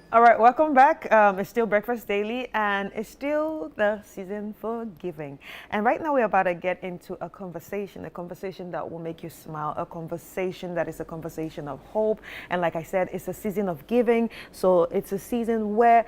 All right, welcome back. It's still Breakfast Daily, and it's still the season for giving. And right now, we're about to get into a conversation that will make you smile, a conversation that is a conversation of hope. And like I said, it's a season of giving. So it's a season where,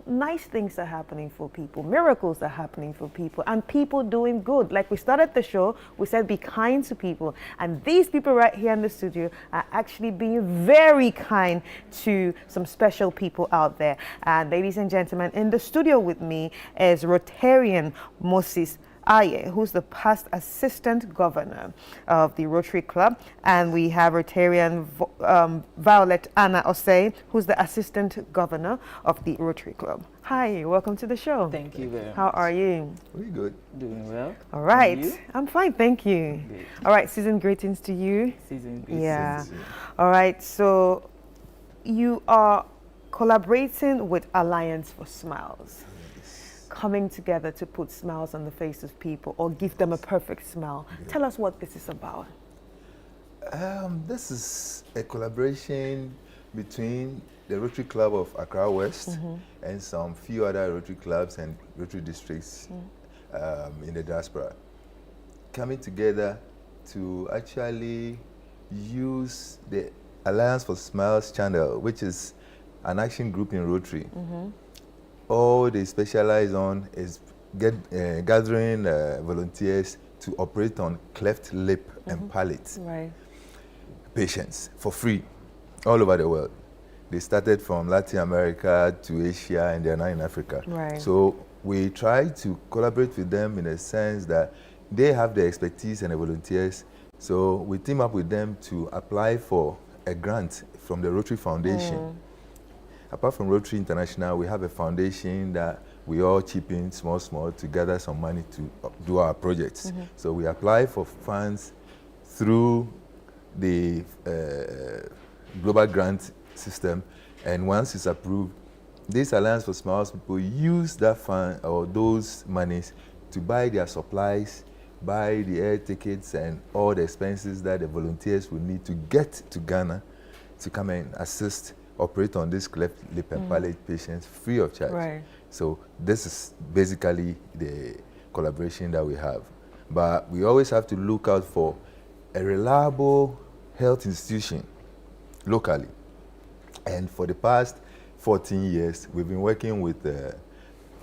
nice things are happening for people, miracles are happening for people, and people doing good. Like we started the show, we said be kind to people. And these people right here in the studio are actually being very kind to some special people out there. And ladies and gentlemen, in the studio with me is Rotarian Moses Aye, who's the past assistant governor of the Rotary Club. And we have Rotarian Violet Anna Osei, who's the assistant governor of the Rotary Club. Hi, welcome to the show. Thank you very much. How are you? Very good. Doing well. All right. And you? I'm fine, thank you. Good. All right, season greetings to you. Season greetings. Yeah. All right, so you are collaborating with Alliance for Smiles, coming together to put smiles on the face of people or give them a perfect smile. Tell us what this is about. This is a collaboration between the Rotary Club of Accra West and some few other Rotary clubs and Rotary districts in the diaspora, coming together to actually use the Alliance for Smiles channel, which is an action group in Rotary. All they specialize on is gathering volunteers to operate on cleft lip and palate patients for free all over the world. They started from Latin America to Asia, and they're now in Africa. So we try to collaborate with them in a sense that they have the expertise and the volunteers. So we team up with them to apply for a grant from the Rotary Foundation. Apart from Rotary International, we have a foundation that we all chip in small to gather some money to do our projects. So we apply for funds through the global grant system, and once it's approved, this Alliance for Smiles people use that fund or those monies to buy their supplies, buy the air tickets and all the expenses that the volunteers will need to get to Ghana to come and assist operate on this cleft lip and palate patients free of charge. So this is basically the collaboration that we have. But we always have to look out for a reliable health institution locally. And for the past 14 years, we've been working with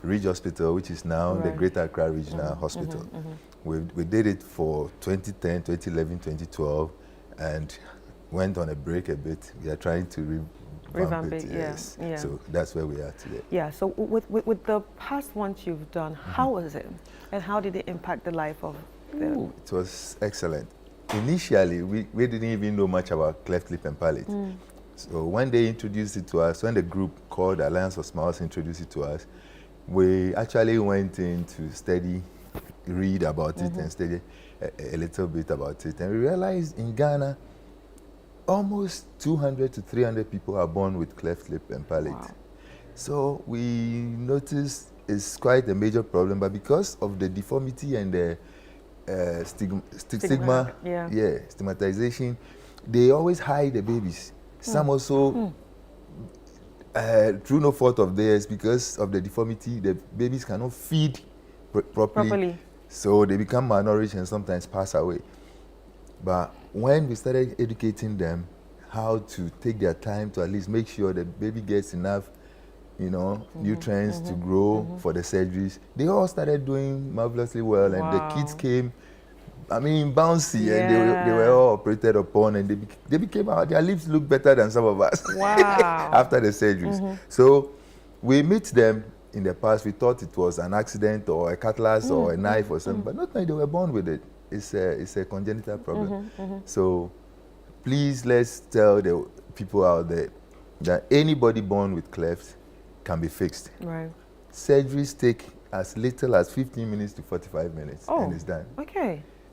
Ridge Hospital, which is now the Greater Accra Regional Hospital. We did it for 2010, 2011, 2012, and went on a break a bit. We are trying to revamp it. Yes. So that's where we are today. Yeah, so with the past ones you've done, how was it? And how did it impact the life of the... It was excellent. Initially, we didn't even know much about cleft lip and palate. So when they introduced it to us, when the group called Alliance for Smiles introduced it to us, we actually went in to read about it and study a little bit about it. And we realized in Ghana, almost 200 to 300 people are born with cleft lip and palate. So we noticed it's quite a major problem, but because of the deformity and the stigmatization, they always hide the babies. Some also, through no fault of theirs, because of the deformity, the babies cannot feed properly. So they become malnourished and sometimes pass away. But when we started educating them how to take their time to at least make sure the baby gets enough, nutrients to grow for the surgeries, they all started doing marvelously well, and the kids came, bouncy, and they were all operated upon, and they became, their lips look better than some of us after the surgeries. So we meet them. In the past, we thought it was an accident or a cutlass or a knife or something, but not like they were born with it. It's a congenital problem. So please, let's tell the people out there that anybody born with cleft can be fixed. Surgeries take as little as 15 minutes to 45 minutes, and it's done.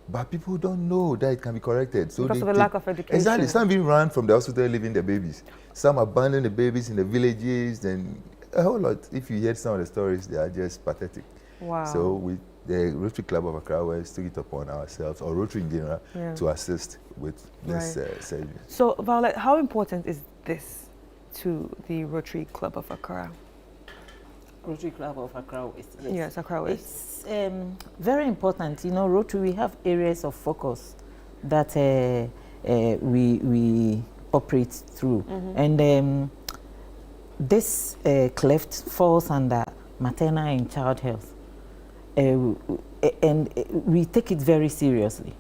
But people don't know that it can be corrected. So because of the lack of education. Exactly. Some even run from the hospital leaving the babies. Some abandon the babies in the villages, and a whole lot. If you hear some of the stories, they are just pathetic. So the Rotary Club of Accra West took it upon ourselves, or Rotary in general, to assist with this surgery. So, Violet, how important is this to the Rotary Club of Accra? Rotary Club of Accra West. Yes, Accra West. It's very important. You know, Rotary, we have areas of focus that we operate through. And this cleft falls under maternal and child health. And we take it very seriously.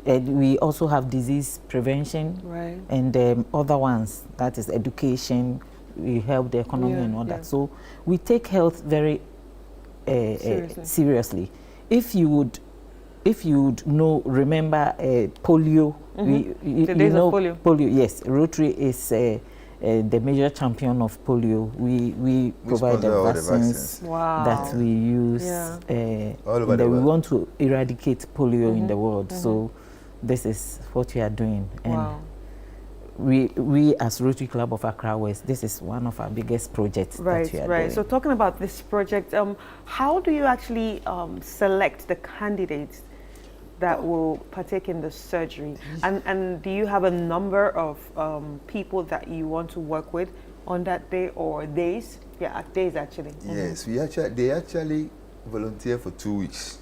We also have disease prevention, Right. and other ones, that is education, we help the economy and all that. So we take health very seriously. If you would remember polio, The days of polio. Polio, yes. Rotary is the major champion of polio. We provide the vaccines Wow. that we use. All over the We world. want to eradicate polio in the world. So this is what we are doing. And Wow. we as Rotary Club of Accra West, this is one of our biggest projects that we are doing. So talking about this project, how do you actually select the candidates that will partake in the surgery? And do you have a number of people that you want to work with on that day or days? Yeah, days actually. Yes, they actually volunteer for 2 weeks.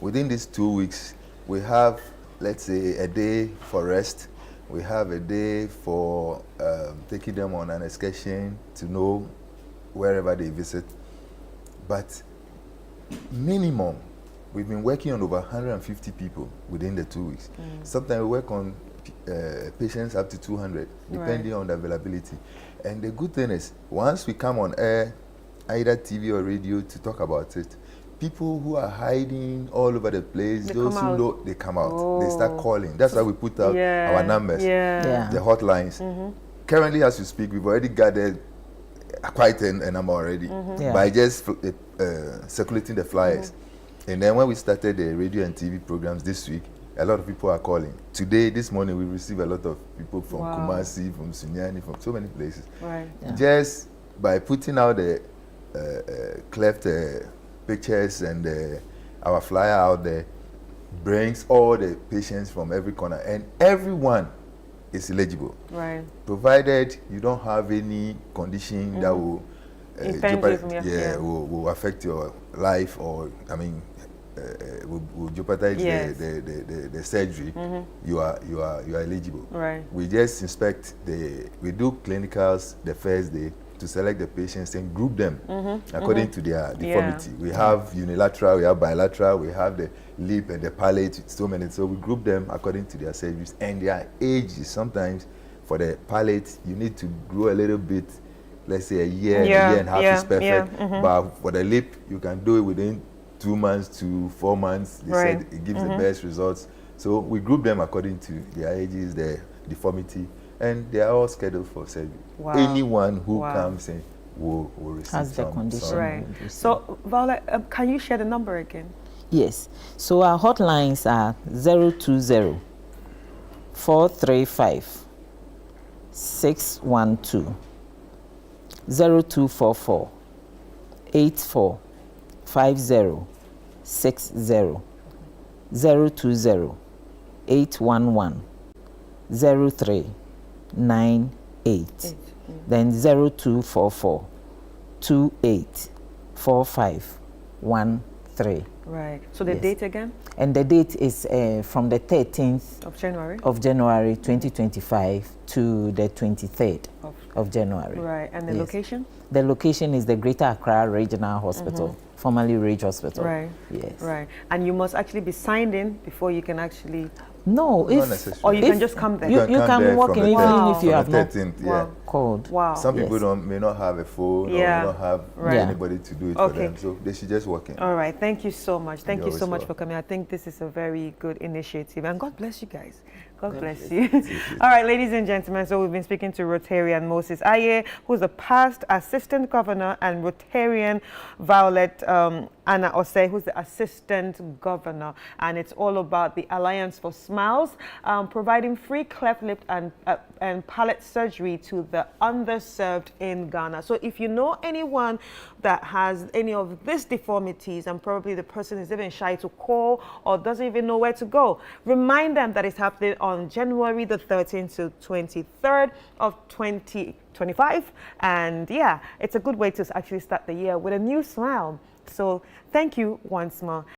Within these 2 weeks, we have, let's say, a day for rest. We have a day for taking them on an excursion to know wherever they visit. But minimum, we've been working on over 150 people within the 2 weeks. Sometimes we work on patients up to 200, depending on the availability. And the good thing is, once we come on air, either TV or radio, to talk about it, people who are hiding all over the place, those who know, they come out. They start calling. That's why we put out our numbers, the hotlines. Currently, as we speak, we've already gathered quite a number already by just circulating the flyers. And then when we started the radio and TV programs this week, a lot of people are calling. Today, this morning, we received a lot of people from Kumasi, from Sunyani, from so many places. Just by putting out the cleft pictures and our flyer out there, brings all the patients from every corner, and everyone is eligible. Provided you don't have any condition that will will affect your life, or will jeopardize the surgery. You are eligible. We just inspect we do clinicals the first day to select the patients and group them according to their deformity. We have unilateral, we have bilateral, we have the lip and the palate, so many. So we group them according to their surgeries and their ages. Sometimes for the palate, you need to grow a little bit. Let's say a year and a half is perfect. But for the lip, you can do it within 2 months to 4 months. They said it gives the best results. So we group them according to their ages, their deformity, and they are all scheduled for surgery. Anyone who comes in will receive the condition. So, Violet, can you share the number again? Yes. So our hotlines are 020 435 612, 0244 84 50 60, 020 811 0398, then 0244 28 4513. So the date again? And the date is from the 13th of January 2025 to the 23rd of January. And the location? The location is the Greater Accra Regional Hospital, formerly Rage Hospital. Yes. And you must actually be signed in before you can actually... No, or you can just come there. You can walk in even if you have not called. Some people may not have a phone or may not have anybody to do it for them, so they should just walk in. All right, thank you so much. Thank you so much for coming. I think this is a very good initiative, and God bless you guys. God bless you. All right, ladies and gentlemen, so we've been speaking to Rotarian Moses Aye, who's a past assistant governor, and Rotarian Violet Anna Osei, who's the Assistant Governor, and it's all about the Alliance for Smiles, providing free cleft lip and palate surgery to the underserved in Ghana. So if you know anyone that has any of these deformities, and probably the person is even shy to call or doesn't even know where to go, remind them that it's happening on January the 13th to 23rd of 2025. And yeah, it's a good way to actually start the year with a new smile. So thank you once more.